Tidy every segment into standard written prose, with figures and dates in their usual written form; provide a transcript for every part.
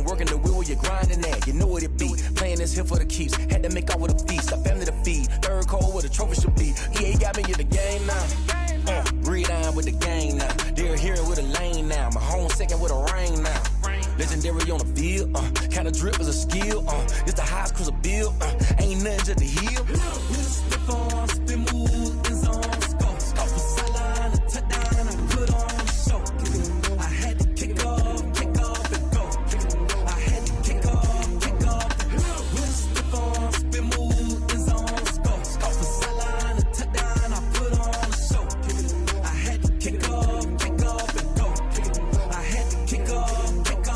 working the wheel where you're grinding at. You know what it be. Playing this here for the keeps. Had to make off with a feast. A family to feed. Third cold where the trophy should be. EA got me in the game now. Breed on with the game now. They're here with a lane now. My home second with a rain now. Legendary on the field. Kinda drip is a skill. It's the highest cruiser bill. Ain't nothing just to heal. Step on, spin move, in zone, scope. Off a sideline, a touchdown, I put on the show. I had to kick off and go. I had to kick off and go. Step on, spin move, in zone, scope. Off a sideline, a touchdown, I put on the show. I had to kick off and go. I had to kick off and go.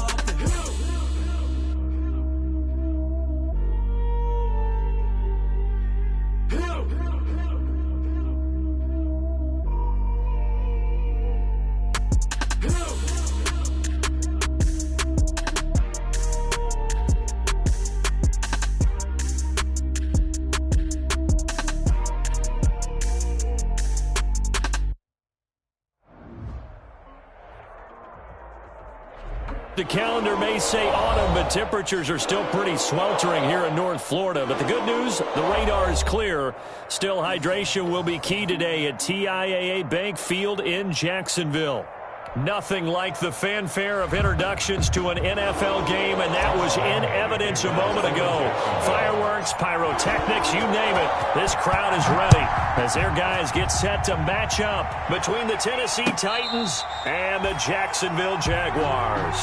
The calendar may say autumn, but temperatures are still pretty sweltering here in North Florida. But the good news, the radar is clear. Still, hydration will be key today at TIAA Bank Field in Jacksonville. Nothing like the fanfare of introductions to an NFL game, and that was in evidence a moment ago. Fireworks, pyrotechnics, you name it. This crowd is ready as their guys get set to match up between the Tennessee Titans and the Jacksonville Jaguars.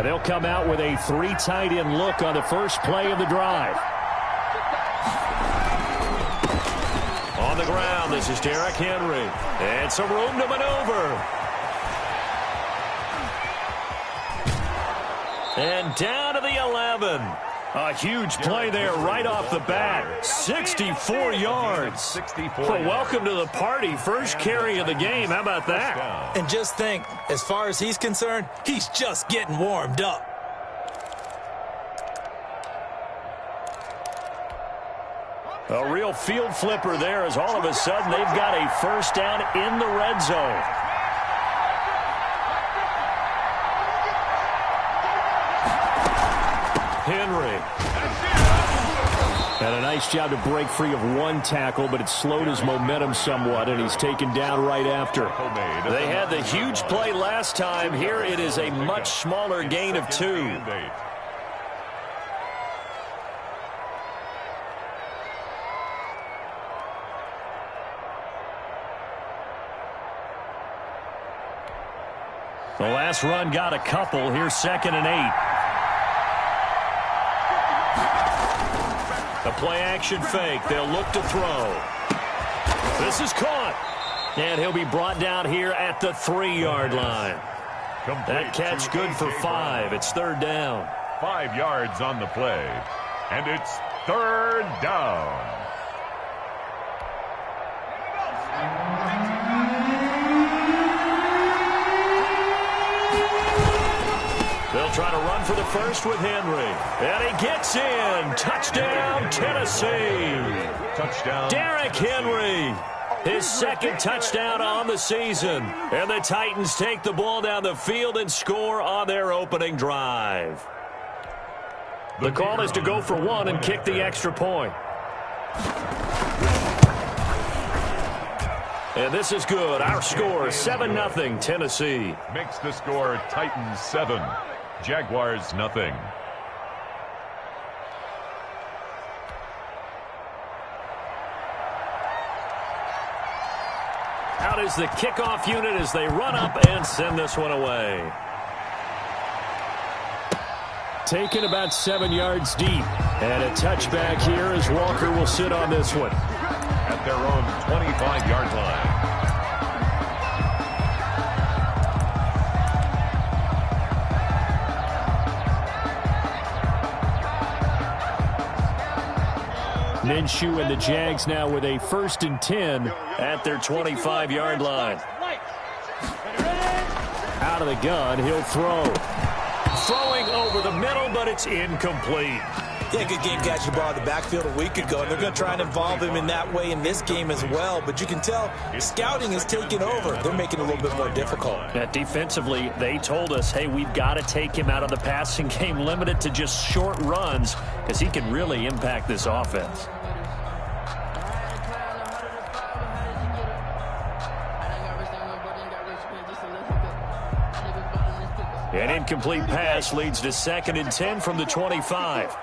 They'll come out with a 3 tight end look on the first play of the drive. On the ground, this is Derrick Henry. And some room to maneuver. And down to the 11. A huge play there right off the bat. 64 yards. Well, welcome to the party. First carry of the game. How about that? And just think, as far as he's concerned, he's just getting warmed up. A real field flipper there as all of a sudden they've got a first down in the red zone. Henry. And a nice job to break free of one tackle, but it slowed his momentum somewhat, and he's taken down right after. They had the huge play last time. Here it is a much smaller gain of 2. The last run got a couple. Here's 2nd and 8. The play-action fake. They'll look to throw. This is caught. And he'll be brought down here at the 3-yard line. That catch good for 5. It's 3rd down. 5 yards on the play. And it's 3rd down. They'll try to run for the first with Henry. And he gets in. Touchdown, Tennessee. Touchdown. Derrick Henry. His 2nd touchdown on the season. And the Titans take the ball down the field and score on their opening drive. The call is to go for 1 and kick the extra point. And this is good. Our score, 7-0, Tennessee. Makes the score Titans 7. Jaguars nothing. Out is the kickoff unit as they run up and send this one away. Taken about 7 yards deep. And a touchback here as Walker will sit on this one. At their own 25-yard line. Minshew and the Jags now with a 1st and 10 at their 25-yard line. Out out of the gun. He'll throw. Throwing over the middle, but it's incomplete. Yeah, good game catching the ball in the backfield a week ago, and they're going to try and involve him in that way in this game as well. But you can tell scouting is taking over. They're making it a little bit more difficult. Yeah, defensively, they told us, hey, we've got to take him out of the passing game, limited to just short runs, because he can really impact this offense. An incomplete pass leads to 2nd and 10 from the 25.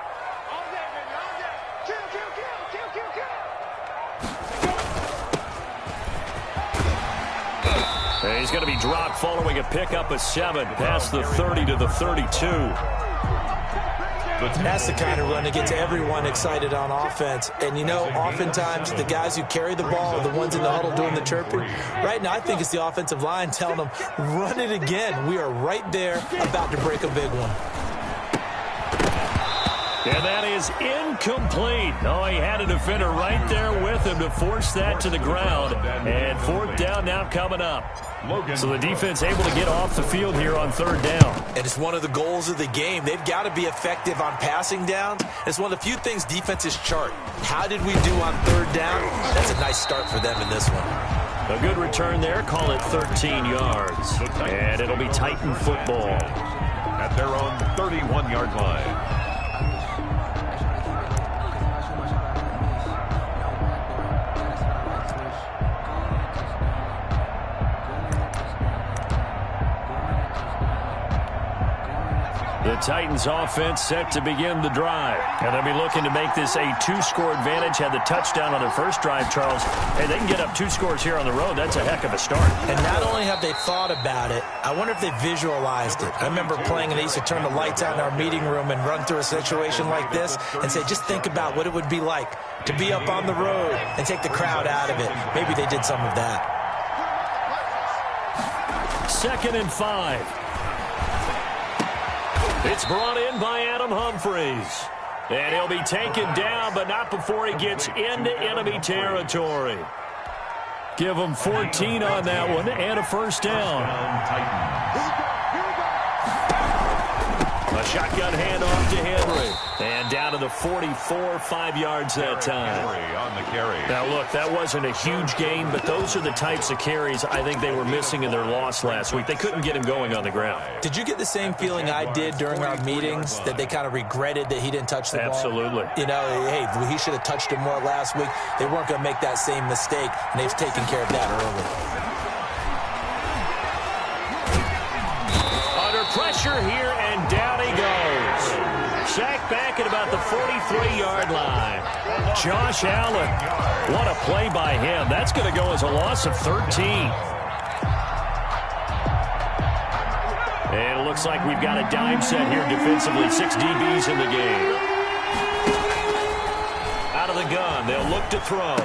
He's going to be dropped following a pickup of 7 past the 30 to the 32. That's the kind of run that gets everyone excited on offense. And, you know, oftentimes the guys who carry the ball are the ones in the huddle doing the chirping. Right now, I think it's the offensive line telling them, run it again. We are right there about to break a big one. And that is incomplete. Oh, he had a defender right there with him to force that to the ground. And 4th down now coming up. So the defense able to get off the field here on 3rd down. And it's one of the goals of the game. They've got to be effective on passing downs. It's one of the few things defenses chart. How did we do on 3rd down? That's a nice start for them in this one. A good return there. Call it 13 yards. And it'll be Titan football. At their own 31-yard line. The Titans offense set to begin the drive. And they'll be looking to make this a 2-score advantage. Had the touchdown on their first drive, Charles. Hey, they can get up 2 scores here on the road. That's a heck of a start. And not only have they thought about it, I wonder if they visualized it. I remember playing and they used to turn the lights out in our meeting room and run through a situation like this and say, just think about what it would be like to be up on the road and take the crowd out of it. Maybe they did some of that. 2nd and 5. It's brought in by Adam Humphries. And he'll be taken down, but not before he gets into enemy territory. Give him 14 on that one and a 1st down. A shotgun handoff to Henry. And down to the 44, 5 yards that time. On the carry. Now, look, that wasn't a huge gain, but those are the types of carries I think they were missing in their loss last week. They couldn't get him going on the ground. Did you get the same feeling I did during our meetings, that they kind of regretted that he didn't touch the ball? Absolutely. You know, hey, he should have touched it more last week. They weren't going to make that same mistake, and they've taken care of that early. Under pressure here, and down he goes. Sacked back at about the 43-yard line. Josh Allen. What a play by him. That's going to go as a loss of 13. And it looks like we've got a dime set here defensively. 6 DBs in the game. Out of the gun. They'll look to throw.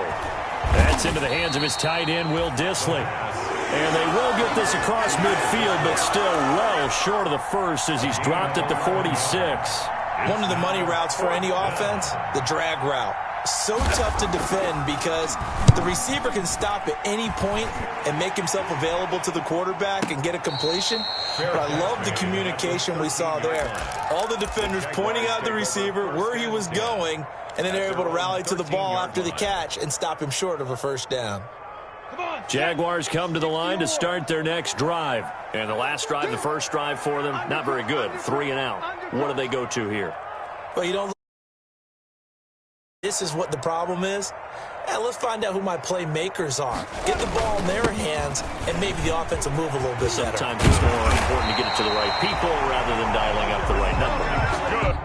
That's into the hands of his tight end, Will Dissly. And they will get this across midfield, but still well short of the first as he's dropped at the 46. One of the money routes for any offense, the drag route. So tough to defend because the receiver can stop at any point and make himself available to the quarterback and get a completion. But I love the communication we saw there. All the defenders pointing out the receiver, where he was going, and then they're able to rally to the ball after the catch and stop him short of a 1st down. Jaguars come to the line to start their next drive. And the last drive, the first drive for them, not very good. 3 and out. What do they go to here? Well, you don't. This is what the problem is. Let's find out who my playmakers are. Get the ball in their hands, and maybe the offense will move a little bit better. Sometimes it's more important to get it to the right people rather than dialing up the right number. Good.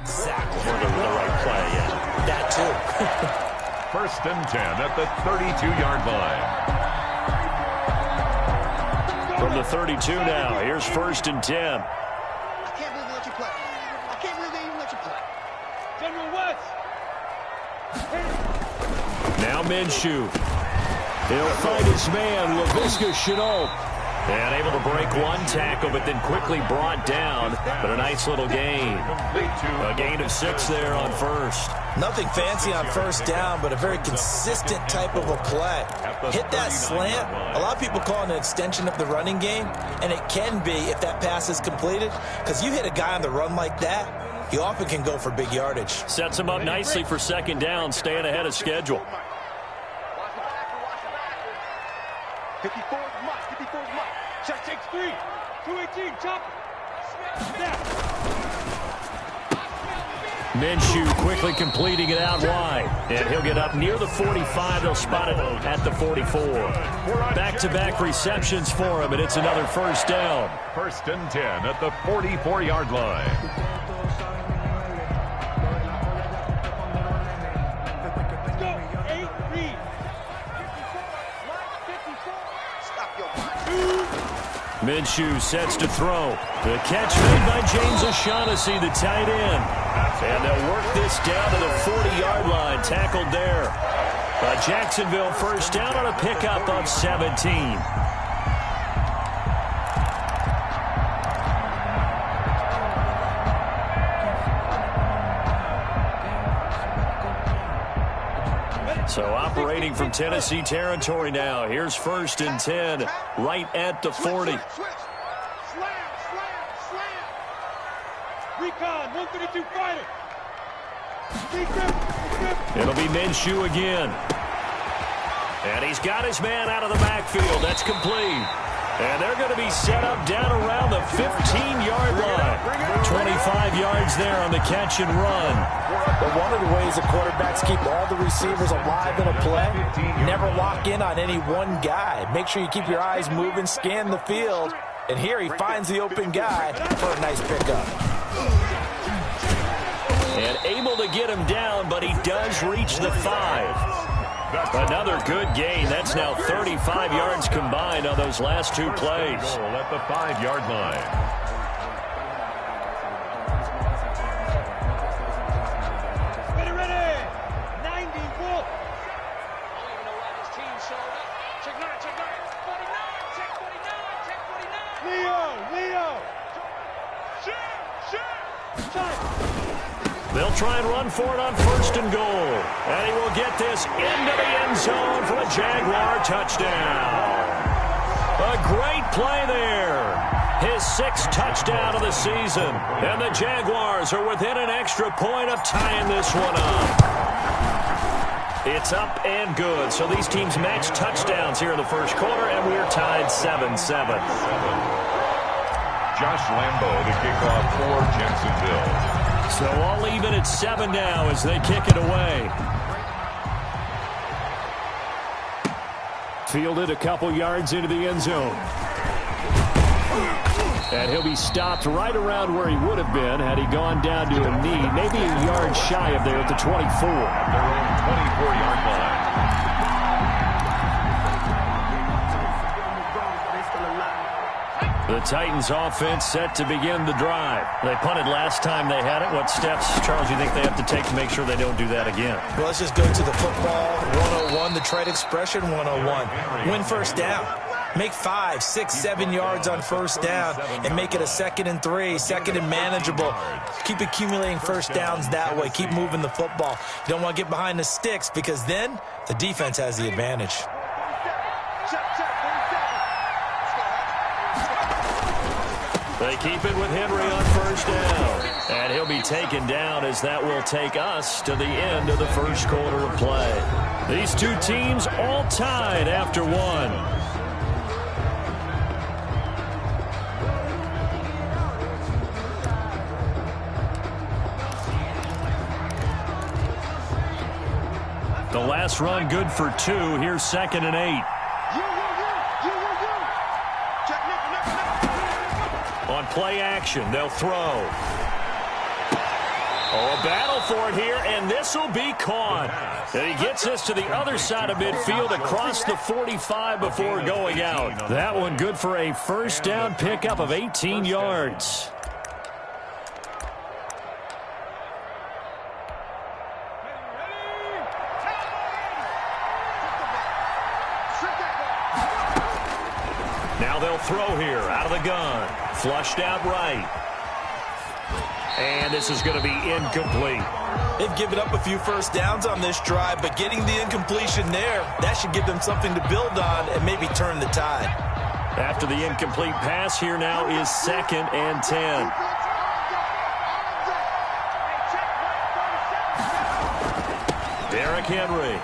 Exactly. For the right play, yeah. That too. First and 10 at the 32-yard line. From the 32 now, here's first and 10. I can't believe they let you play. I can't believe they even let you play. General West. Now Minshew. He'll find his man, LaVisca Chenault. And able to break one tackle, but then quickly brought down. But a nice little gain. A gain of 6 there on first. Nothing fancy on first down, but a very consistent type of a play. Hit that slant. A lot of people call it an extension of the running game, and it can be if that pass is completed, because you hit a guy on the run like that, he often can go for big yardage. Sets him up nicely for second down, staying ahead of schedule. 54 is Mike. 54 is Mike. Check takes 3. 218. Chop. Snap. Minshew quickly completing it out wide. And he'll get up near the 45. They'll spot it at the 44. Back-to-back receptions for him, and it's another first down. First and 10 at the 44-yard line. Let's go. 8, read. 54. Stop your Minshew sets to throw. The catch made by James O'Shaughnessy, the tight end. And they'll work this down to the 40-yard line. Tackled there. Jacksonville first down on a pickup of 17. So operating from Tennessee territory now. Here's first and 10 right at the 40. Switch. Slam. Recon. 132 fighter. It'll be Minshew again. And he's got his man out of the backfield. That's complete. And they're going to be set up down around the 15-yard line. 25 yards there on the catch and run. But one of the ways the quarterbacks keep all the receivers alive in a play, never lock in on any one guy. Make sure you keep your eyes moving, scan the field. And here he finds the open guy for a nice pickup. And able to get him down, but he does reach the 5. Another good gain. That's now 35 yards combined on those last 2 plays. At the 5-yard line. Ready. 90 Wolf. I don't even know why this team showed up. Check 9. 49. Leo. Shoot. They'll try and run for it on first and goal. And he will get this into the end zone for a Jaguar touchdown. A great play there. His 6th touchdown of the season. And the Jaguars are within an extra point of tying this one up. It's up and good. So these teams match touchdowns here in the first quarter, and we're tied 7-7. Josh Lambo to kick off for Jacksonville. So all even at 7 now as they kick it away. Fielded a couple yards into the end zone. And he'll be stopped right around where he would have been had he gone down to a knee, maybe a yard shy of there at the 24. Their own 24-yard line. The Titans offense set to begin the drive. They punted last time they had it. What steps, Charles, you think they have to take to make sure they don't do that again? Well, let's just go to the football 101, the trade expression 101. Win first down. Make 5, 6, 7 yards on first down and make it a 2nd and 3, 2nd and manageable. Keep accumulating first downs that way. Keep moving the football. You don't want to get behind the sticks because then the defense has the advantage. They keep it with Henry on first down. And he'll be taken down as that will take us to the end of the first quarter of play. These two teams all tied after 1. The last run good for 2. Here's 2nd and 8. On play action, they'll throw. Oh, a battle for it here, and this will be caught. And he gets this to the other side of midfield across the 45 before going out. That one good for a first down pickup of 18 yards. Now they'll throw here out of the gun. Flushed out right. And this is going to be incomplete. They've given up a few first downs on this drive, but getting the incompletion there, that should give them something to build on and maybe turn the tide. After the incomplete pass, here now is 2nd and 10. Derrick Henry.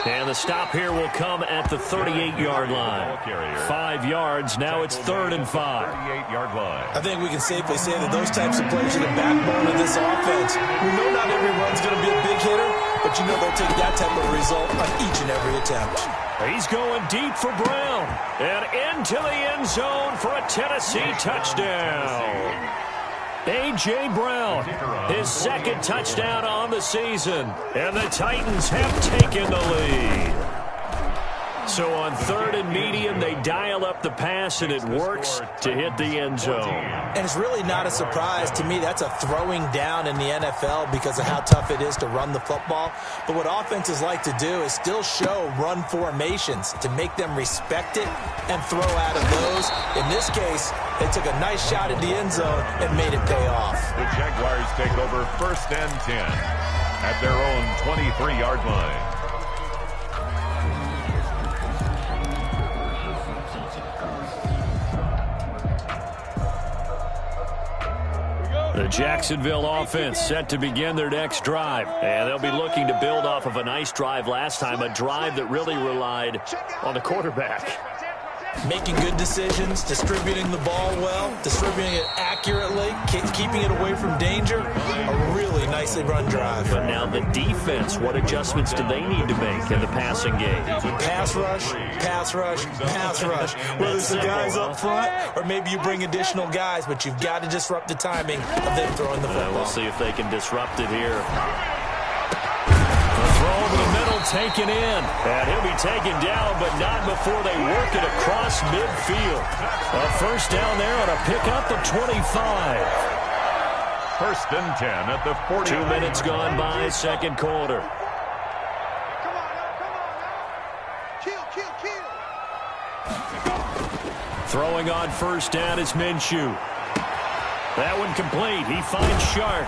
And the stop here will come at the 38-yard line. 5 yards. Now it's 3rd and 5. 38-yard line. I think we can safely say that those types of plays are the backbone of this offense. We know not every run's going to be a big hitter, but you know they'll take that type of result on each and every attempt. He's going deep for Brown. And into the end zone for a Tennessee touchdown. A.J. Brown, his 2nd touchdown on the season. And the Titans have taken the lead. So on 3rd and medium, they dial up the pass, and it works to hit the end zone. And it's really not a surprise to me. That's a throwing down in the NFL because of how tough it is to run the football. But what offenses like to do is still show run formations to make them respect it and throw out of those. In this case, they took a nice shot at the end zone and made it pay off. The Jaguars take over 1st and 10 at their own 23-yard line. The Jacksonville offense set to begin their next drive. And they'll be looking to build off of a nice drive last time, a drive that really relied on the quarterback. Making good decisions, distributing the ball well, distributing it accurately, keeping it away from danger. A really nicely run drive. But now the defense, what adjustments do they need to make in the passing game? Pass rush, pass rush, pass rush. Whether it's the guys up front or maybe you bring additional guys, but you've got to disrupt the timing of them throwing the football. We'll see if they can disrupt it here. Throw over the middle, taken in. And he'll be taken down, but not before they work it across midfield. A first down there on a pickup of 25. 1st and 10 at the 40. 2 minutes gone by, 2nd quarter. Come on now. Kill. Throwing on first down is Minshew. That one complete. He finds Shark.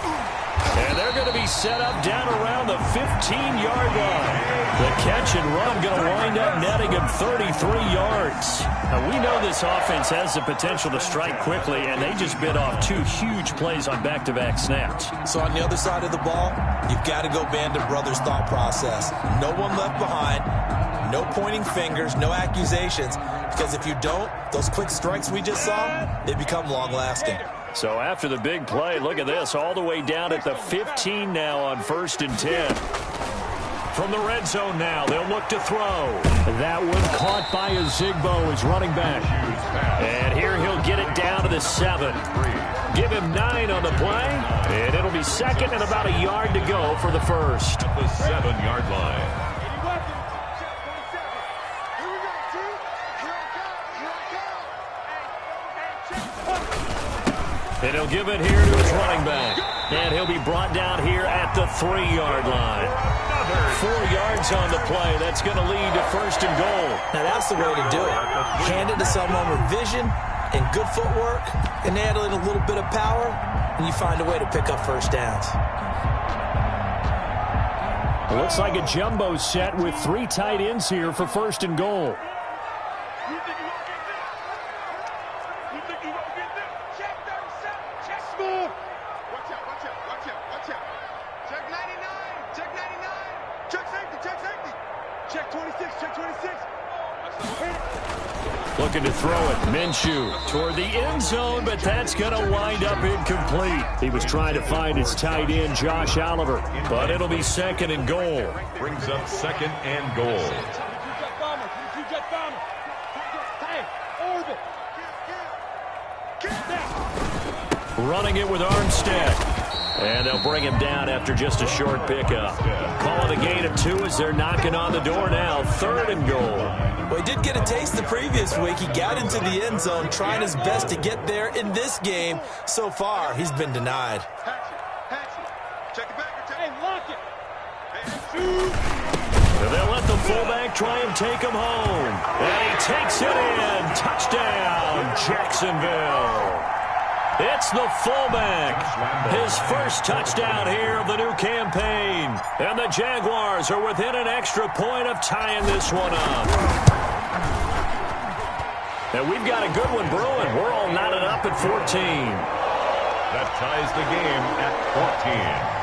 And they're going to be set up down around the 15-yard line. The catch and run going to wind up netting him 33 yards. Now, we know this offense has the potential to strike quickly, and they just bit off 2 huge plays on back-to-back snaps. So on the other side of the ball, you've got to go Band of Brothers thought process. No one left behind, no pointing fingers, no accusations, because if you don't, those quick strikes we just saw, they become long-lasting. So after the big play, look at this, all the way down at the 15 now on 1st and 10. From the red zone now, they'll look to throw. That one caught by Ozigbo, his running back. And here he'll get it down to the 7. Give him 9 on the play, and it'll be 2nd and about a yard to go for the first. At the 7-yard line. And he'll give it here to his running back. And he'll be brought down here at the 3-yard line. 4 yards on the play. That's going to lead to 1st and goal. Now that's the way to do it. Hand it to someone with vision and good footwork, and add in a little bit of power, and you find a way to pick up first downs. It looks like a jumbo set with 3 tight ends here for 1st and goal. Looking to throw it. Minshew toward the end zone, but that's going to wind up incomplete. He was trying to find his tight end, Josh Oliver, but it'll be 2nd and goal. Brings up 2nd and goal. Running it with Armstead. And they'll bring him down after just a short pickup. Calling a gain of 2 as they're knocking on the door now. 3rd and goal. Well, he did get a taste the previous week. He got into the end zone trying his best to get there in this game. So far, he's been denied. Check it back. Hey, lock it. And they'll let the fullback try and take him home. And he takes it in. Touchdown, Jacksonville. It's the fullback. His first touchdown here of the new campaign. And the Jaguars are within an extra point of tying this one up. And we've got a good one brewing. We're all knotted up at 14. That ties the game at 14.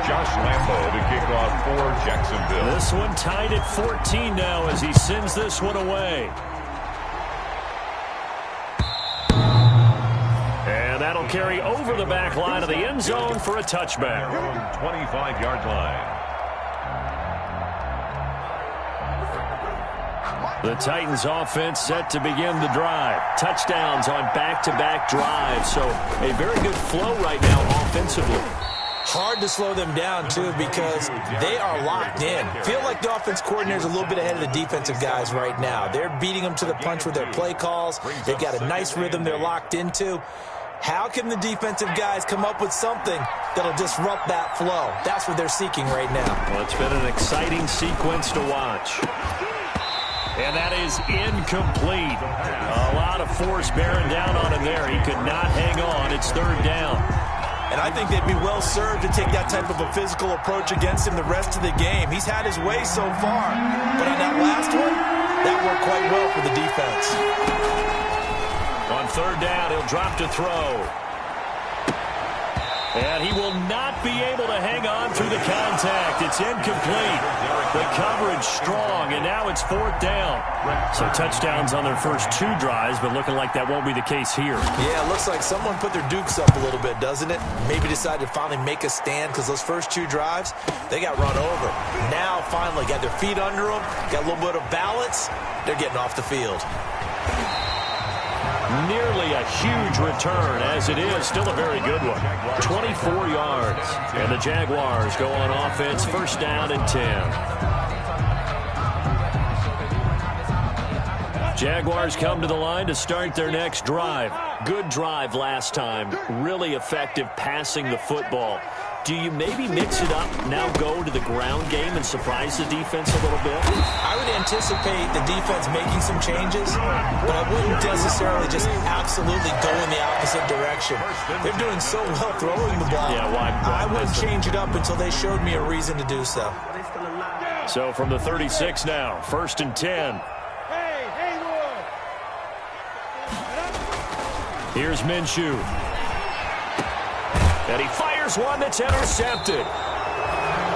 Josh Lambo to kick off for Jacksonville. This one tied at 14 now as he sends this one away. And that'll carry over the back line of the end zone for a touchback. 25-yard line. The Titans offense set to begin the drive. Touchdowns on back-to-back drives. So a very good flow right now offensively. Hard to slow them down, too, because they are locked in. Feel like the offense coordinator is a little bit ahead of the defensive guys right now. They're beating them to the punch with their play calls. They've got a nice rhythm they're locked into. How can the defensive guys come up with something that'll disrupt that flow? That's what they're seeking right now. Well, it's been an exciting sequence to watch. And that is incomplete. A lot of force bearing down on him there. He could not hang on. It's 3rd down. And I think they'd be well served to take that type of a physical approach against him the rest of the game. He's had his way so far. But on that last one, that worked quite well for the defense. On 3rd down, he'll drop to throw. And he will not be able to hang on through the contact. It's incomplete. The coverage strong, and now it's 4th down. So touchdowns on their first 2 drives, but looking like that won't be the case here. Yeah, it looks like someone put their dukes up a little bit, doesn't it? Maybe decided to finally make a stand because those first 2 drives, they got run over. Now, finally, got their feet under them, got a little bit of balance. They're getting off the field. Nearly a huge return, as it is. Still a very good one. 24 yards. And the Jaguars go on offense, 1st down and 10. Jaguars come to the line to start their next drive. Good drive last time. Really effective passing the football. Do you maybe mix it up, now go to the ground game and surprise the defense a little bit? I would anticipate the defense making some changes, but I wouldn't necessarily just absolutely go in the opposite direction. They're doing so well throwing the ball. Yeah, why I wouldn't change it up until they showed me a reason to do so. So from the 36 now, 1st and 10. Here's Minshew. And he fires one that's intercepted.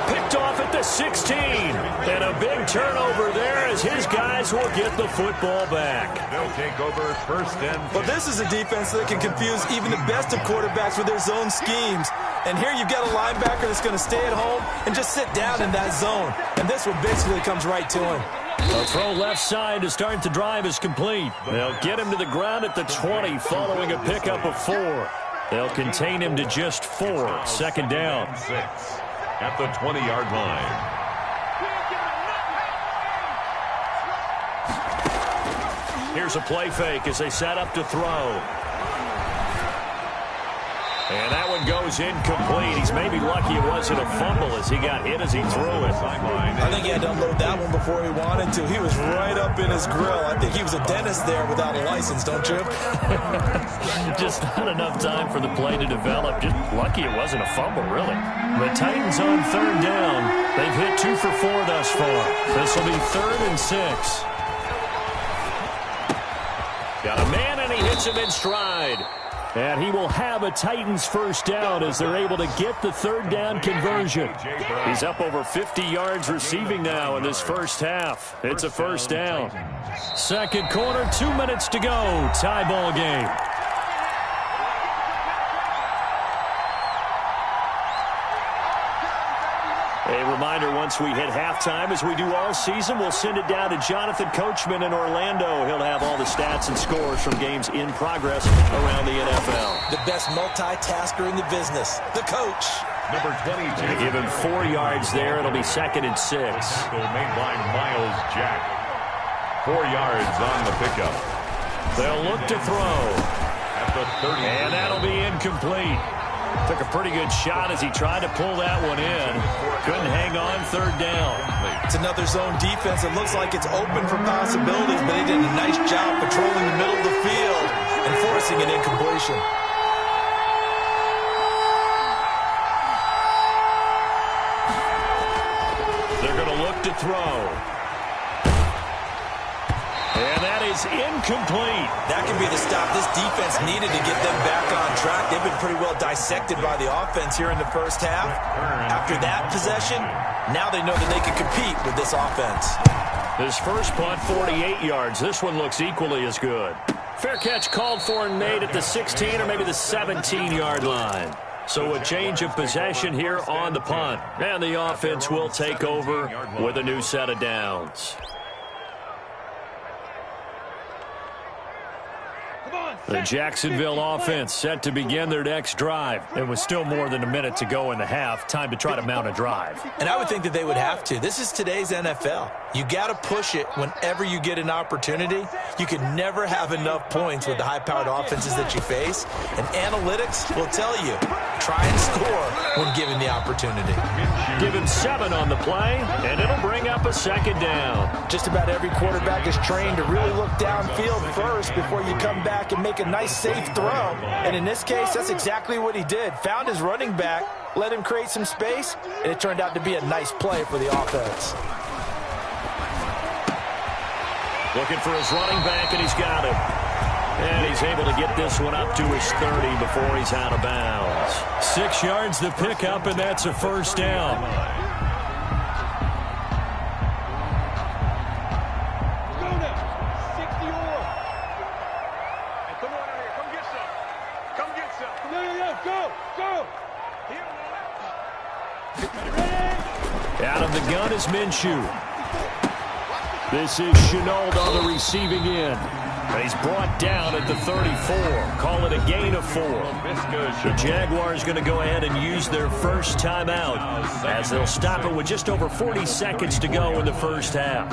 Picked off at the 16. And a big turnover there as his guys will get the football back. They'll take over 1st and 10. Well, this is a defense that can confuse even the best of quarterbacks with their zone schemes. And here you've got a linebacker that's going to stay at home and just sit down in that zone. And this one basically comes right to him. A throw left side to start the drive is complete. They'll get him to the ground at the 20 following a pickup of 4. They'll contain him to just 4. 2nd down. 6 at the 20-yard line. Here's a play fake as they set up to throw. And that one goes incomplete. He's maybe lucky it wasn't a fumble as he got hit as he threw it. I think he had to unload that one before he wanted to. He was right up in his grill. I think he was a dentist there without a license, don't you? Just not enough time for the play to develop. Just lucky it wasn't a fumble, really. The Titans on 3rd down. They've hit 2 for 4 thus far. This will be 3rd and 6. Got a man, and he hits him in stride. And he will have a Titans 1st down as they're able to get the 3rd down conversion. He's up over 50 yards receiving now in this first half. It's a 1st down. 2nd quarter, 2 minutes to go. Tie ball game. A reminder once once we hit halftime, as we do all season, we'll send it down to Jonathan Coachman in Orlando. He'll have all the stats and scores from games in progress around the NFL. The best multitasker in the business, the coach. Number 22. They give him 4 yards there. It'll be 2nd and 6. Tackle made by Miles Jack. 4 yards on the pickup. They'll look to throw. At the 30. And that'll be incomplete. Took a pretty good shot as he tried to pull that one in. Couldn't hang on 3rd down. It's another zone defense. It looks like it's open for possibilities, but they did a nice job patrolling the middle of the field and forcing an incompletion. They're going to look to throw. And that is incomplete. That could be the stop this defense needed to get them back on track. They've been pretty well dissected by the offense here in the first half. After that possession, now they know that they can compete with this offense. His first punt, 48 yards. This one looks equally as good. Fair catch called for and made at the 16 or maybe the 17-yard line. So a change of possession here on the punt. And the offense will take over with a new set of downs. The Jacksonville offense set to begin their next drive. It was still more than a minute to go in the half. Time to try to mount a drive. And I would think that they would have to. This is today's NFL. You got to push it whenever you get an opportunity. You can never have enough points with the high-powered offenses that you face. And analytics will tell you, try and score when given the opportunity. Give him 7 on the play, and it'll bring up a 2nd down. Just about every quarterback is trained to really look downfield first before you come back and make a nice, safe throw. And in this case, that's exactly what he did. Found his running back, let him create some space, and it turned out to be a nice play for the offense. Looking for his running back, and he's got him. And he's able to get this one up to his 30 before he's out of bounds. 6 yards to pick up, and that's a 1st down. Out of the gun is Minshew. This is Chenault on the receiving end. And he's brought down at the 34. Call it a gain of 4. The Jaguars going to go ahead and use their first timeout as they'll stop it with just over 40 seconds to go in the first half.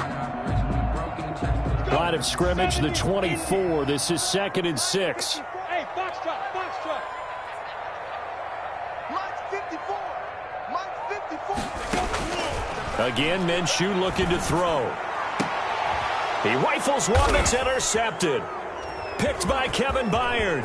Line of scrimmage, the 24. This is 2nd and 6. Hey, box truck, box truck. Mike's 54. Mike's 54. Again, Minshew looking to throw. He rifles one that's intercepted. Picked by Kevin Byard.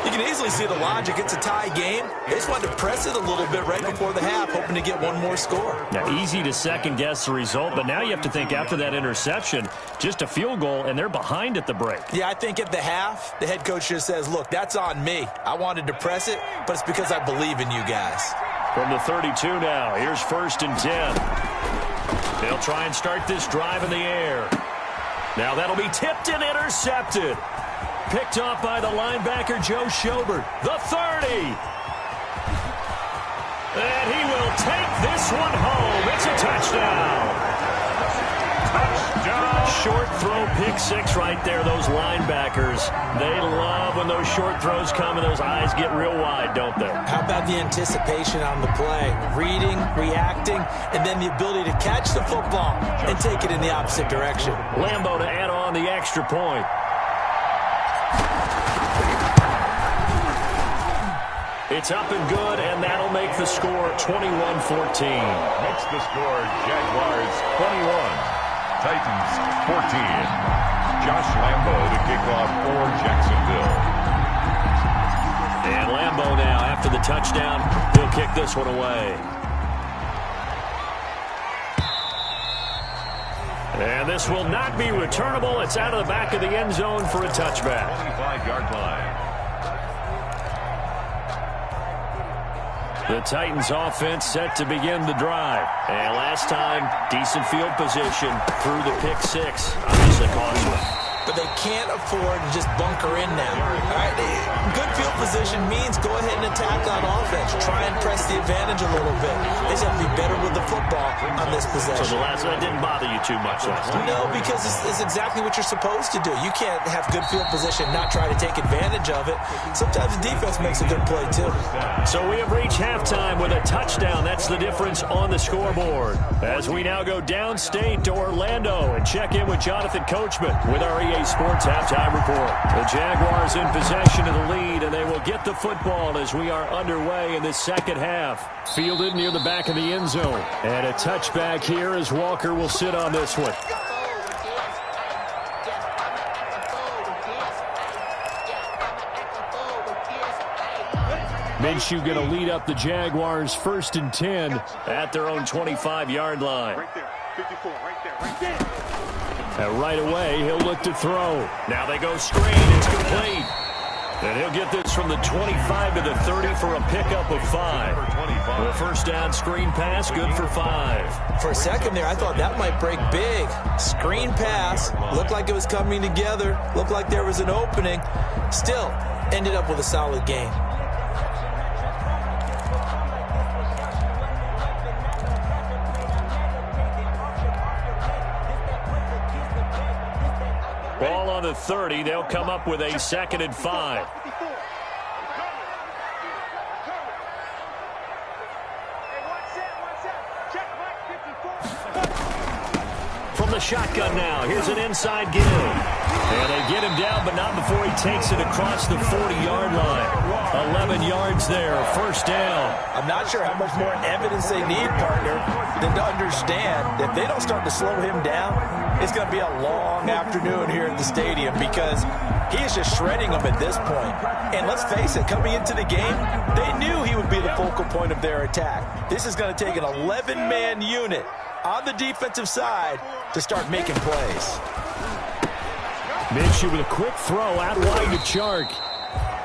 You can easily see the logic. It's a tie game. They just wanted to press it a little bit right before the half, hoping to get one more score. Now, easy to second-guess the result, but now you have to think after that interception, just a field goal, and they're behind at the break. Yeah, I think at the half, the head coach just says, look, that's on me. I wanted to press it, but it's because I believe in you guys. From the 32 now, here's 1st and 10. They'll try and start this drive in the air. Now that'll be tipped and intercepted. Picked off by the linebacker, Joe Schobert. The 30. And he will take this one home. It's a touchdown. Short throw, pick 6 right there. Those linebackers, they love when those short throws come and those eyes get real wide, don't they? How about the anticipation on the play? Reading, reacting, and then the ability to catch the football and take it in the opposite direction. Lambeau to add on the extra point. It's up and good, and that'll make the score 21-14. Makes the score Jaguars 21. Titans 14. Josh Lambeau to kick off for Jacksonville. And Lambeau now, after the touchdown, he'll kick this one away. And this will not be returnable. It's out of the back of the end zone for a touchback. 25-yard line. The Titans offense set to begin the drive. And last time, decent field position through the pick 6. Obviously cost one. But they can't afford to just bunker in now. All right, good field position means go ahead and attack on offense. Try and press the advantage a little bit. They just have to be better with the football on this possession. So the last one didn't bother you too much last time? No, because it's exactly what you're supposed to do. You can't have good field position, not try to take advantage of it. Sometimes the defense makes a good play, too. So we have reached halftime with a touchdown. That's the difference on the scoreboard. As we now go downstate to Orlando and check in with Jonathan Coachman with our EA Sports Halftime Report. The Jaguars in possession of the lead, and they will get the football as we are underway in the second half. Fielded near the back of the end zone. And a touchback here as Walker will sit on this one. Minshew going to lead up the Jaguars 1st and 10 at their own 25-yard line. Right there. 54, right there, right there. And right away, he'll look to throw. Now they go screen. It's complete. And he'll get this from the 25 to the 30 for a pickup of 5. The first down screen pass, good for 5. For a second there, I thought that might break big. Screen pass. Looked like it was coming together. Looked like there was an opening. Still, ended up with a solid gain. Ball on the 30. They'll come up with a 2nd and 5. From the shotgun now. Here's an inside give. And they get him down, but not before he takes it across the 40-yard line. 11 yards there, first down. I'm not sure how much more evidence they need, partner, than to understand that if they don't start to slow him down, it's going to be a long afternoon here at the stadium because he is just shredding them at this point. And let's face it, coming into the game, they knew he would be the focal point of their attack. This is going to take an 11-man unit on the defensive side to start making plays. Minshew with a quick throw out wide to Chark.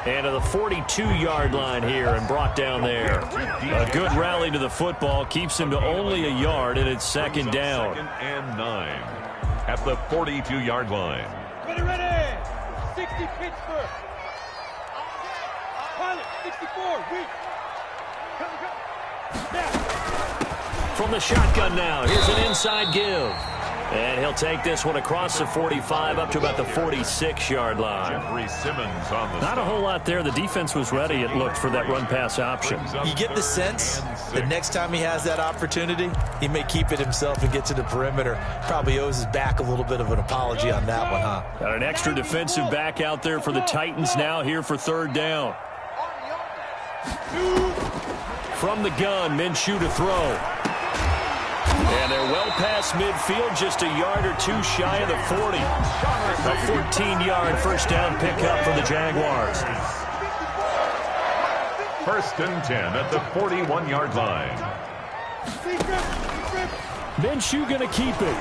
And to the 42-yard line here and brought down there. A good rally to the football. Keeps him to only a yard, and it's 2nd down. 2nd and 9 at the 42-yard line. Ready. 60 Pittsburgh. Pilot, 64, weak. From the shotgun now, here's an inside give. And he'll take this one across the 45 up to about the 46-yard line. Jeffrey Simmons on the Not a whole lot there. The defense was ready, it looked, for that run-pass option. You get the sense that next time he has that opportunity, he may keep it himself and get to the perimeter. Probably owes his back a little bit of an apology on that one, huh? Got an extra defensive back out there for the Titans now here for 3rd down. From the gun, Minshew to throw. And they're well past midfield, just a yard or two shy of the 40. A 14-yard first down pickup for the Jaguars. 1st and 10 at the 41-yard line. Minshew going to keep it.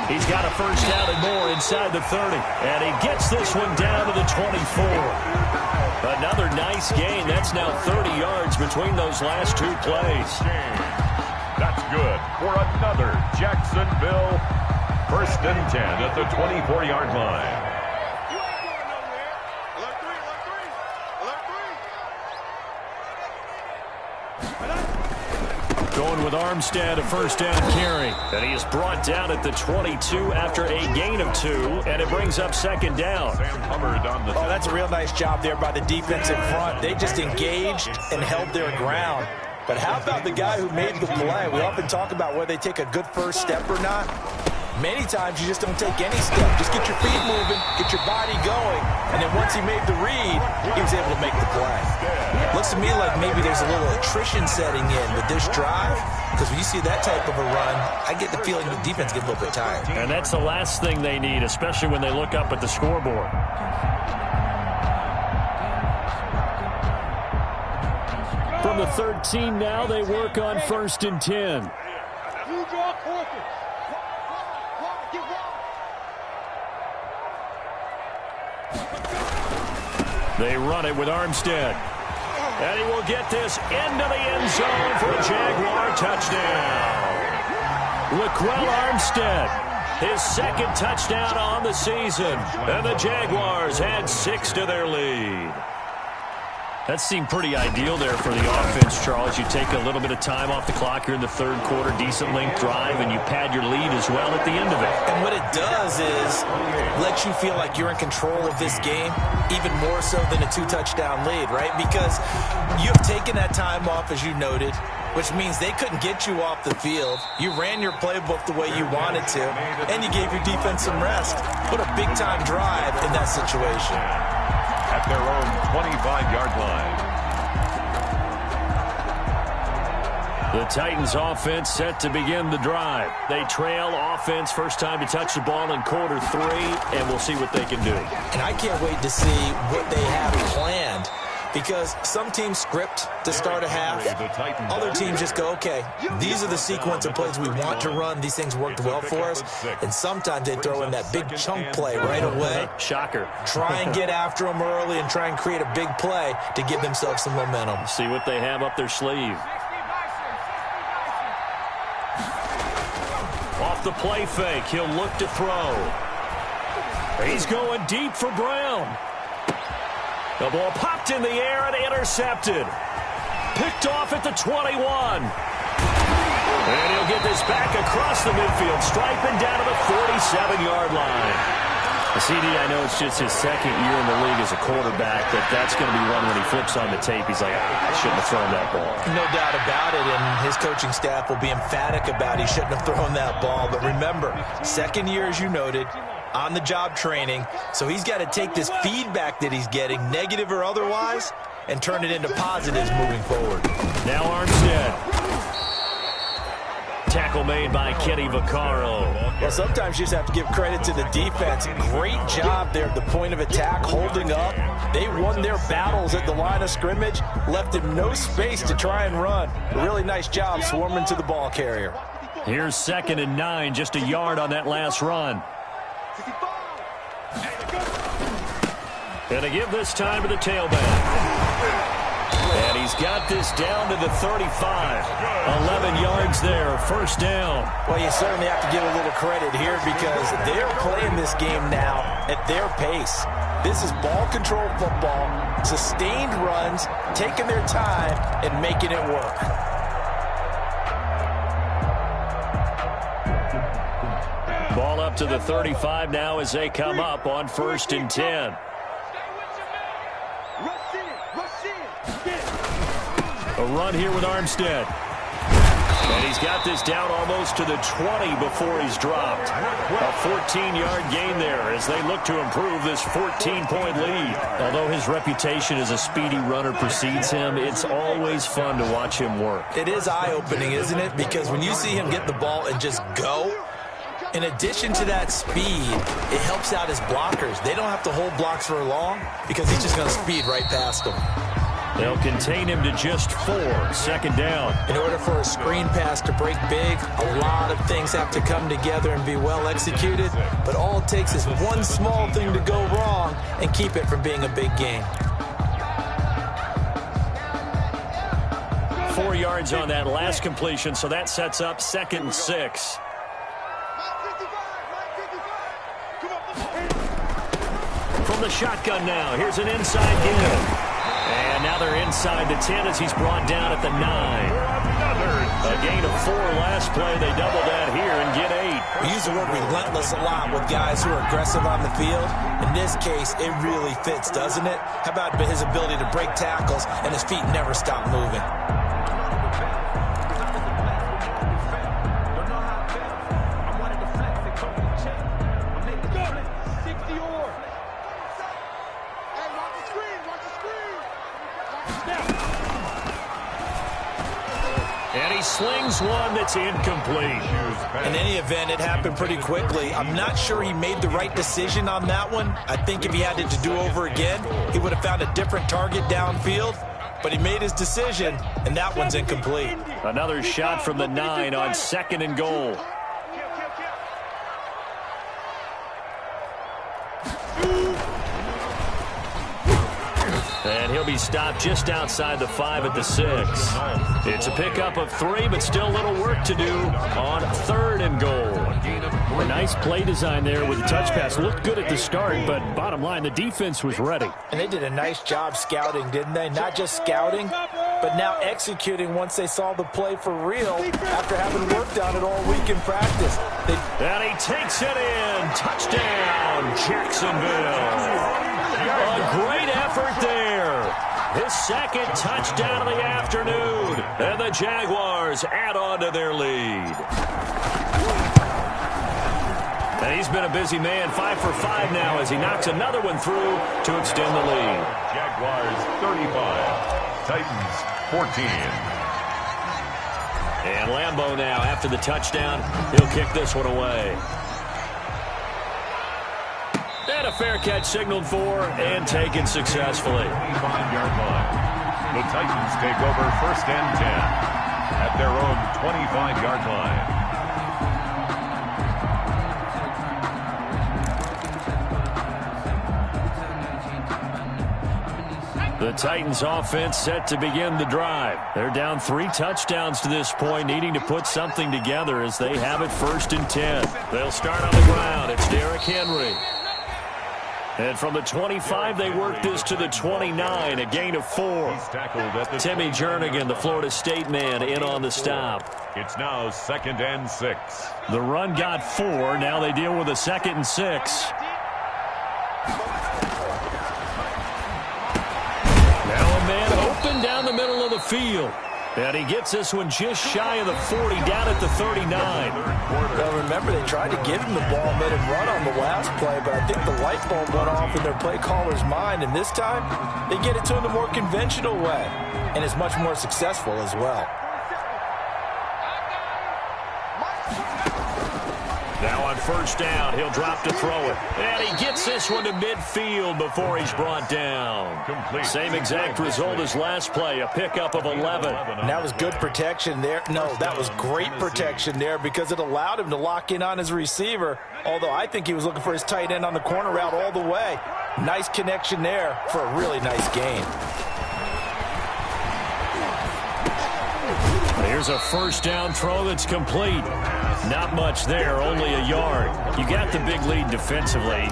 He's got a first down and more inside the 30. And he gets this one down to the 24. Another nice gain. That's now 30 yards between those last 2 plays. That's good for another Jacksonville 1st and 10 at the 24-yard line. You ain't going nowhere. Alert 3, alert 3. Alert 3. Going with Armstead, a first down carry. And he is brought down at the 22 after a gain of 2, and it brings up 2nd down. Sam Hubbard on the that's a real nice job there by the defense in front. They just engaged and held their ground. But how about the guy who made the play? We often talk about whether they take a good first step or not. Many times you just don't take any step. Just get your feet moving, get your body going, and then once he made the read, he was able to make the play. Looks to me like maybe there's a little attrition setting in with this drive, because when you see that type of a run, I get the feeling the defense gets a little bit tired. And that's the last thing they need, especially when they look up at the scoreboard. From the 13 now, they work on 1st and 10. You draw corker. They run it with Armstead. And he will get this into the end zone for a Jaguar touchdown. Laquell Armstead his second touchdown on the season. And the Jaguars add 6 to their lead. That seemed pretty ideal there for the offense, Charles. You take a little bit of time off the clock here in the third quarter, decent length drive, and you pad your lead as well at the end of it. And what it does is let you feel like you're in control of this game, even more so than a 2-touchdown lead, right? Because you've taken that time off, as you noted, which means they couldn't get you off the field. You ran your playbook the way you wanted to, and you gave your defense some rest. What a big-time drive in that situation. At their own 25-yard line. The Titans offense set to begin the drive. They trail offense, first time to touch the ball in quarter 3, and we'll see what they can do. And I can't wait to see what they have planned, because some teams script to start a half. Other teams just go, okay, these are the sequence of plays we want to run. These things worked well for us. And sometimes they throw in that big chunk play right away. Shocker. Try and get after them early and try and create a big play to give themselves some momentum. See what they have up their sleeve. Off the play fake, he'll look to throw. He's going deep for Brown. The ball popped in the air and intercepted. Picked off at the 21. And he'll get this back across the midfield, striping down to the 47-yard line. The CD, I know it's just his second year in the league as a quarterback, but that's going to be one when he flips on the tape. He's like, I shouldn't have thrown that ball. No doubt about it, and his coaching staff will be emphatic about he shouldn't have thrown that ball. But remember, second year, as you noted, on-the-job training, so he's got to take this feedback that he's getting, negative or otherwise, and turn it into positives moving forward. Now Armstead. Tackle made by Kenny Vaccaro. Well, sometimes you just have to give credit to the defense. Great job there at the point of attack, holding up. They won their battles at the line of scrimmage, left him no space to try and run. A really nice job swarming to the ball carrier. Here's 2nd and 9, just a yard on that last run. And to give this time to the tailback. And he's got this down to the 35. 11 yards there, first down. Well, you certainly have to give a little credit here because they're playing this game now at their pace. This is ball control football, sustained runs, taking their time and making it work. Ball up to the 35 now as they come up on 1st and 10. A run here with Armstead. And he's got this down almost to the 20 before he's dropped. A 14-yard gain there as they look to improve this 14-point lead. Although his reputation as a speedy runner precedes him, it's always fun to watch him work. It is eye-opening, isn't it? Because when you see him get the ball and just go, in addition to that speed, it helps out his blockers. They don't have to hold blocks for long because he's just going to speed right past them. They'll contain him to just 4, 2nd down. In order for a screen pass to break big, a lot of things have to come together and be well executed, but all it takes is one small thing to go wrong and keep it from being a big gain. 4 yards on that last completion, so that sets up 2nd and 6. From the shotgun now, here's an inside give. And now they're inside the 10 as he's brought down at the 9. A gain of 4 last play. They double that here and get 8. We use the word relentless a lot with guys who are aggressive on the field. In this case, it really fits, doesn't it? How about his ability to break tackles and his feet never stop moving? And he slings one that's incomplete. In any event, it happened pretty quickly. I'm not sure he made the right decision on that one. I think if he had it to do over again, he would have found a different target downfield. But he made his decision, and that one's incomplete. Another shot from the 9 on 2nd and goal. And he'll be stopped just outside the 5 at the 6. It's a pickup of 3, but still a little work to do on 3rd and goal. A nice play design there with the touch pass. Looked good at the start, but bottom line, the defense was ready. And they did a nice job scouting, didn't they? Not just scouting, but now executing once they saw the play for real after having worked on it all week in practice. And he takes it in. Touchdown, Jacksonville. A great effort there. His second touchdown of the afternoon. And the Jaguars add on to their lead. And he's been a busy man, 5 for 5 now as he knocks another one through to extend the lead. Jaguars 35, Titans 14. And Lambeau now, after the touchdown, he'll kick this one away. And a fair catch signaled for and taken successfully. 25-yard line. The Titans take over 1st and 10 at their own 25-yard line. The Titans offense set to begin the drive. They're down 3 touchdowns to this point, needing to put something together as they have it 1st and 10. They'll start on the ground. It's Derrick Henry. And from the 25, they work this to the 29, a gain of 4. Timmy Jernigan, the Florida State man, in on the stop. It's now 2nd and 6. The run got 4. Now they deal with a 2nd and 6. Open down the middle of the field. And he gets this one just shy of the 40, down at the 39. Now remember, they tried to give him the ball, made him run on the last play, but I think the light bulb went off in their play caller's mind, and this time they get it to him the more conventional way, and it's much more successful as well. Now on 1st down, he'll drop to throw it. And he gets this one to midfield before he's brought down. Complete. Same exact result as last play, a pickup of 11. And that was good protection there. No, that was great protection there because it allowed him to lock in on his receiver, although I think he was looking for his tight end on the corner route all the way. Nice connection there for a really nice gain. Here's a 1st down throw that's complete. Not much there, only a yard. You got the big lead defensively.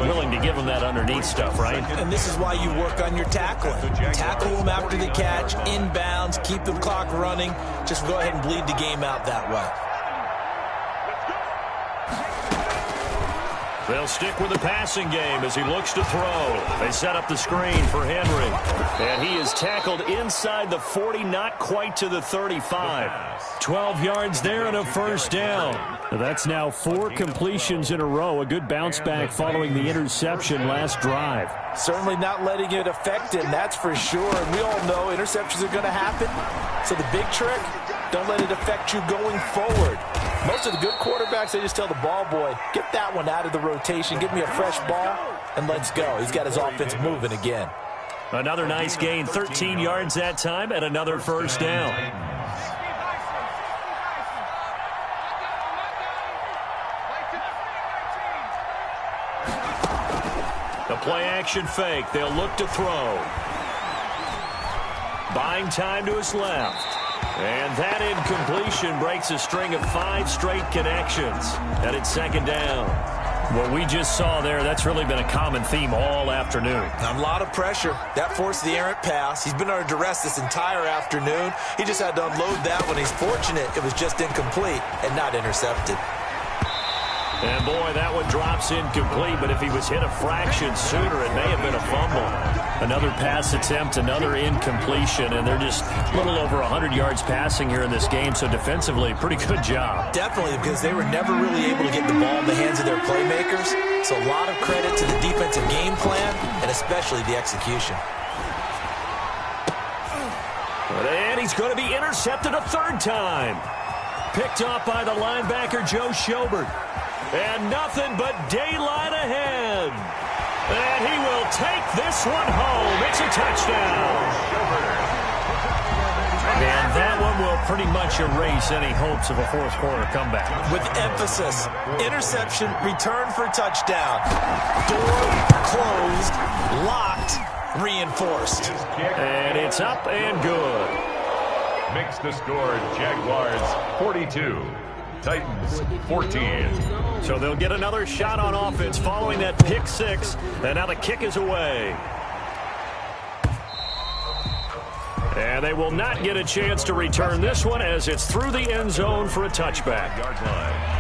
Willing to give them that underneath stuff, right? And this is why you work on your tackling. Tackle them after the catch, inbounds, keep the clock running. Just go ahead and bleed the game out that way. They'll stick with the passing game as he looks to throw. They set up the screen for Henry. And he is tackled inside the 40, not quite to the 35. 12 yards there and a 1st down. That's now 4 completions in a row. A good bounce back following the interception last drive. Certainly not letting it affect him, that's for sure. And we all know interceptions are going to happen. So the big trick, don't let it affect you going forward. Most of the good quarterbacks, they just tell the ball boy, get that one out of the rotation, give me a fresh ball, and let's go. He's got his offense moving again. Another nice gain, 13 yards that time, and another 1st down. The play-action fake. They'll look to throw. Buying time to his left. And that incompletion breaks a string of 5 straight connections. And it's 2nd down. What we just saw there, that's really been a common theme all afternoon. A lot of pressure. That forced the errant pass. He's been under duress this entire afternoon. He just had to unload that one. He's fortunate it was just incomplete and not intercepted. And boy, that one drops incomplete, but if he was hit a fraction sooner, it may have been a fumble. Another pass attempt, another incompletion, and they're just a little over 100 yards passing here in this game, so defensively, pretty good job. Definitely, because they were never really able to get the ball in the hands of their playmakers, so a lot of credit to the defensive game plan, and especially the execution. And he's going to be intercepted a 3rd time. Picked off by the linebacker, Joe Schobert. And nothing but daylight ahead. And he will take this one home. It's a touchdown. And that one will pretty much erase any hopes of a 4th quarter comeback. With emphasis, interception, return for touchdown. Door closed, locked, reinforced. And it's up and good. Makes the score Jaguars 42, Titans 14. So they'll get another shot on offense following that pick six, and now the kick is away. And they will not get a chance to return this one as it's through the end zone for a touchback. Yard line.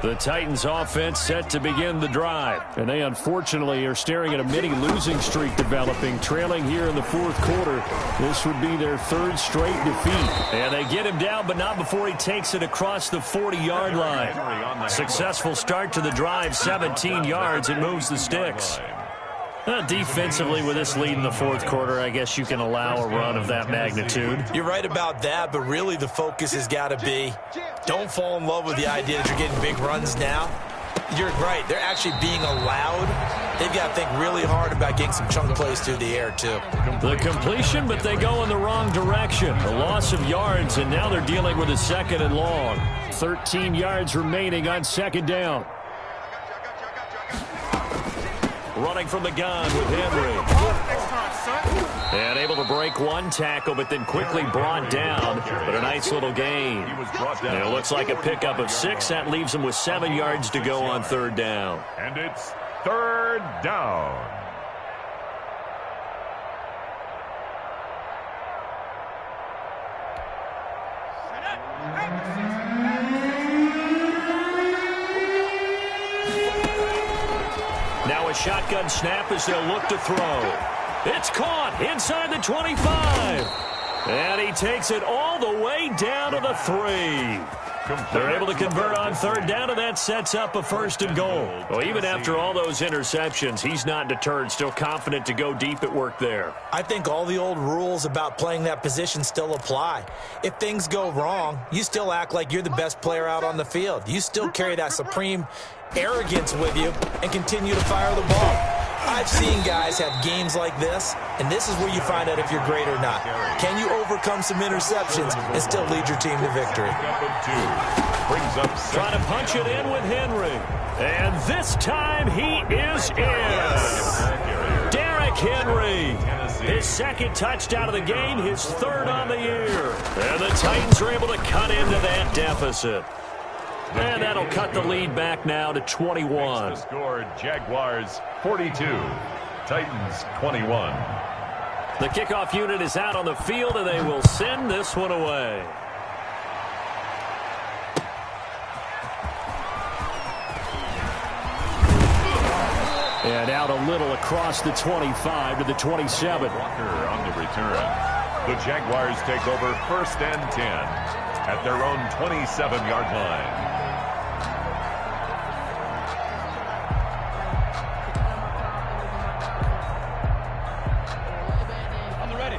The Titans offense set to begin the drive. And they unfortunately are staring at a mini losing streak developing, trailing here in the fourth quarter. This would be their third straight defeat. And they get him down, but not before he takes it across the 40-yard line. Successful start to the drive, 17 yards, and moves the sticks. Defensively, with this lead in the fourth quarter, I guess you can allow a run of that magnitude. You're right about that, but really the focus has got to be don't fall in love with the idea that you're getting big runs now. You're right. They're actually being allowed. They've got to think really hard about getting some chunk plays through the air, too. The completion, but they go in the wrong direction. A loss of yards, and now they're dealing with a second and long. 13 yards remaining on second down. Running from the gun with Henry. And able to break one tackle, but then quickly brought down. But a nice little gain. It looks like a pickup of 6. That leaves him with 7 yards to go on third down. And it's third down. Now a shotgun snap as they'll look to throw. It's caught inside the 25. And he takes it all the way down to the 3. They're able to convert on third down, and that sets up a first and goal. Well, even after all those interceptions, he's not deterred, still confident to go deep at work there. I think all the old rules about playing that position still apply. If things go wrong, you still act like you're the best player out on the field. You still carry that supreme arrogance with you and continue to fire the ball. I've seen guys have games like this, and this is where you find out if you're great or not. Can you overcome some interceptions and still lead your team to victory? Trying to punch it in with Henry. And this time he is in. Derrick Henry. His second touchdown of the game, his third on the year. And the Titans are able to cut into that deficit. And that'll cut the lead back now to 21. The score, Jaguars 42, Titans 21. The kickoff unit is out on the field, and they will send this one away. And out a little across the 25 to the 27. Walker on the return. The Jaguars take over first and 10 at their own 27-yard line.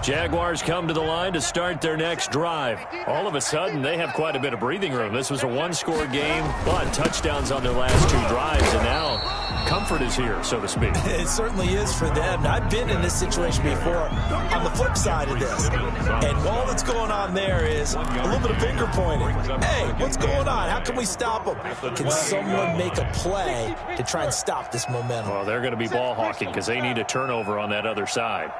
Jaguars come to the line to start their next drive. All of a sudden, they have quite a bit of breathing room. This was a one-score game, but touchdowns on their last 2 drives, and now comfort is here, so to speak. It certainly is for them. I've been in this situation before on the flip side of this. And all that's going on there is a little bit of finger pointing. Hey, what's going on? How can we stop them? Can someone make a play to try and stop this momentum? Well, they're going to be ball hawking because they need a turnover on that other side.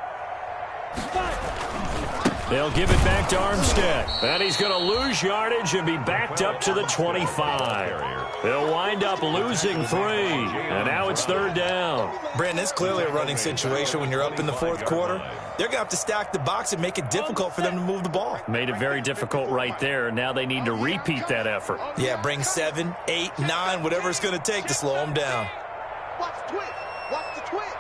They'll give it back to Armstead. And he's going to lose yardage and be backed up to the 25. They'll wind up losing 3. And now it's third down. Brandon, it's clearly a running situation when you're up in the fourth quarter. They're going to have to stack the box and make it difficult for them to move the ball. Made it very difficult right there. Now they need to repeat that effort. Yeah, bring 7, 8, 9, whatever it's going to take to slow them down. Watch the twist. Watch the twist.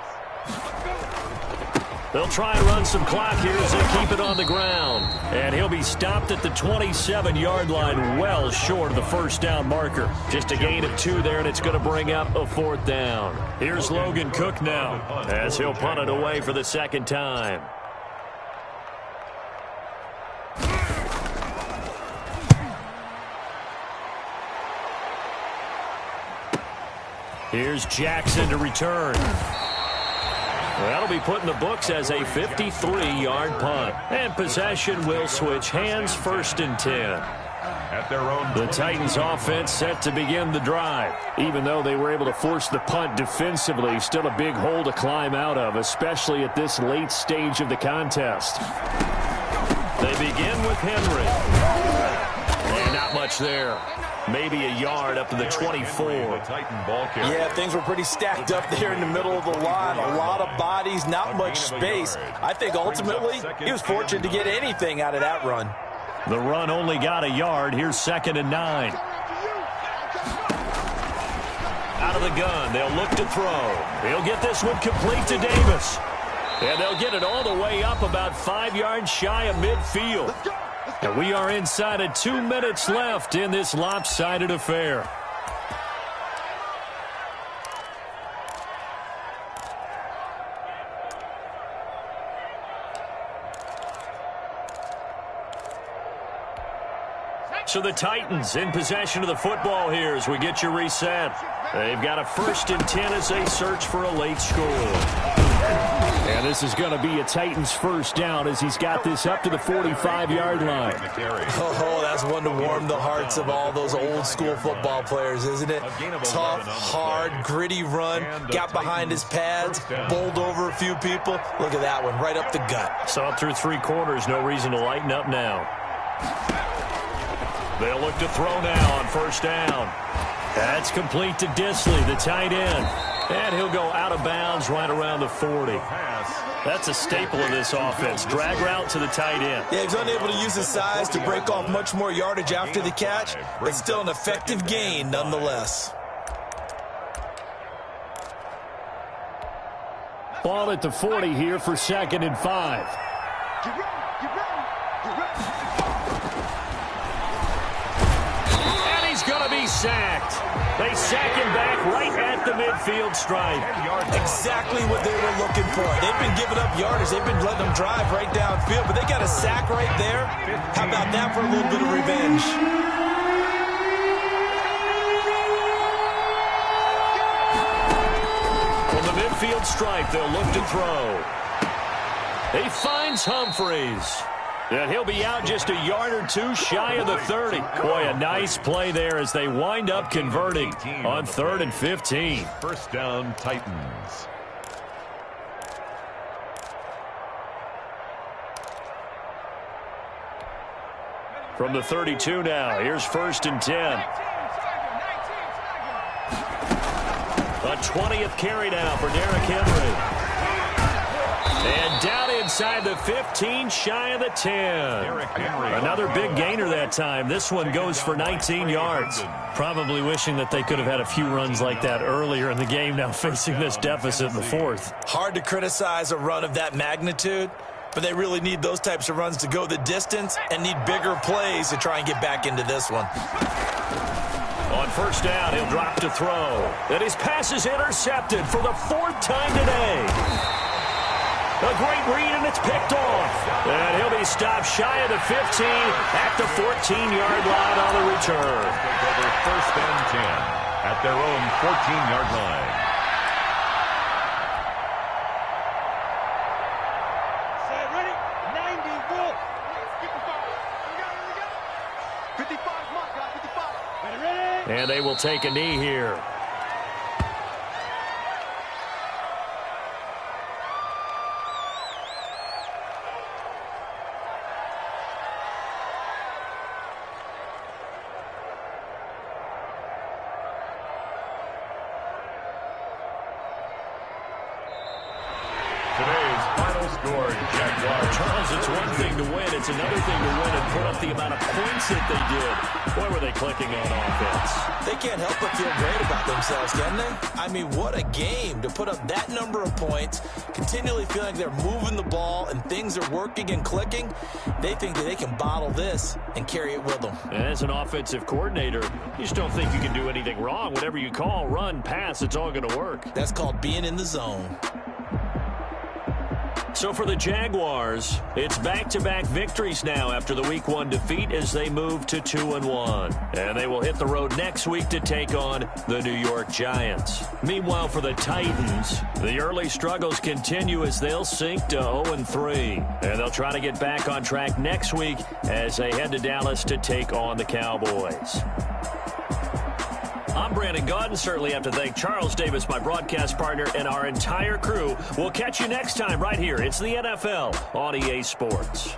They'll try and run some clock here as they keep it on the ground. And he'll be stopped at the 27-yard line, well short of the first down marker. Just a gain of 2 there, and it's going to bring up a fourth down. Here's Logan Cook now as he'll punt it away for the second time. Here's Jackson to return. That'll be put in the books as a 53-yard punt. And possession will switch hands, first and 10. At their own the Titans offense set to begin the drive. Even though they were able to force the punt defensively, still a big hole to climb out of, especially at this late stage of the contest. They begin with Henry. much there. Maybe a yard up to the 24. Yeah, things were pretty stacked up there in the middle of the line. A lot of bodies, not much space. I think ultimately he was fortunate to get anything out of that run. The run only got a yard. Here's 2nd and 9. Out of the gun, they'll look to throw. He'll get this one complete to Davis. And they'll get it all the way up about 5 yards shy of midfield. And we are inside of 2 minutes left in this lopsided affair. So the Titans in possession of the football here as we get you reset. They've got a 1st and 10 as they search for a late score. And this is going to be a Titans first down as he's got this up to the 45-yard line. Oh, that's one to warm the hearts of all those old-school football players, isn't it? Tough, hard, gritty run, got behind his pads, bowled over a few people. Look at that one, right up the gut. Saw it through 3 quarters, no reason to lighten up now. They'll look to throw now on 1st down. That's complete to Disley, the tight end. And he'll go out of bounds right around the 40. That's a staple of this offense. Drag route to the tight end. Yeah, he's unable to use his size to break off much more yardage after the catch, but still an effective gain nonetheless. Ball at the 40 here for 2nd and 5. And he's going to be sacked. They sack him back right at the midfield stripe. Exactly what they were looking for. They've been giving up yardage. They've been letting them drive right downfield, but they got a sack right there. How about that for a little bit of revenge? From the midfield stripe, they'll look to throw. He finds Humphreys. And he'll be out just a yard or 2 shy of the 30. Boy, a nice play there as they wind up converting on 3rd and 15. 1st down, Titans. From the 32 now, here's 1st and 10. A 20th carry now for Derrick Henry. And down inside the 15, shy of the 10. Another big gainer that time. This one goes for 19 yards. Probably wishing that they could have had a few runs like that earlier in the game, now facing this deficit in the 4th. Hard to criticize a run of that magnitude, but they really need those types of runs to go the distance and need bigger plays to try and get back into this one. On 1st down, he'll drop to throw. And his pass is intercepted for the 4th time today. A great read, and it's picked off. And he'll be stopped shy of the 15 at the 14-yard line on the return. Over 1st and 10 at their own 14-yard line. Set, ready? 90, go. 55, mark, guys, 55. Ready? And they will take a knee here. Charles, it's one thing to win. It's another thing to win and put up the amount of points that they did. Boy, were they clicking on offense. They can't help but feel great about themselves, can they? I mean, what a game to put up that number of points, continually feeling like they're moving the ball and things are working and clicking. They think that they can bottle this and carry it with them. And as an offensive coordinator, you just don't think you can do anything wrong. Whatever you call, run, pass, it's all going to work. That's called being in the zone. So for the Jaguars, it's back-to-back victories now after the Week 1 defeat as they move to 2-1. And they will hit the road next week to take on the New York Giants. Meanwhile, for the Titans, the early struggles continue as they'll sink to 0-3. And they'll try to get back on track next week as they head to Dallas to take on the Cowboys. I'm Brandon Gaudin. Certainly have to thank Charles Davis, my broadcast partner, and our entire crew. We'll catch you next time right here. It's the NFL on EA Sports.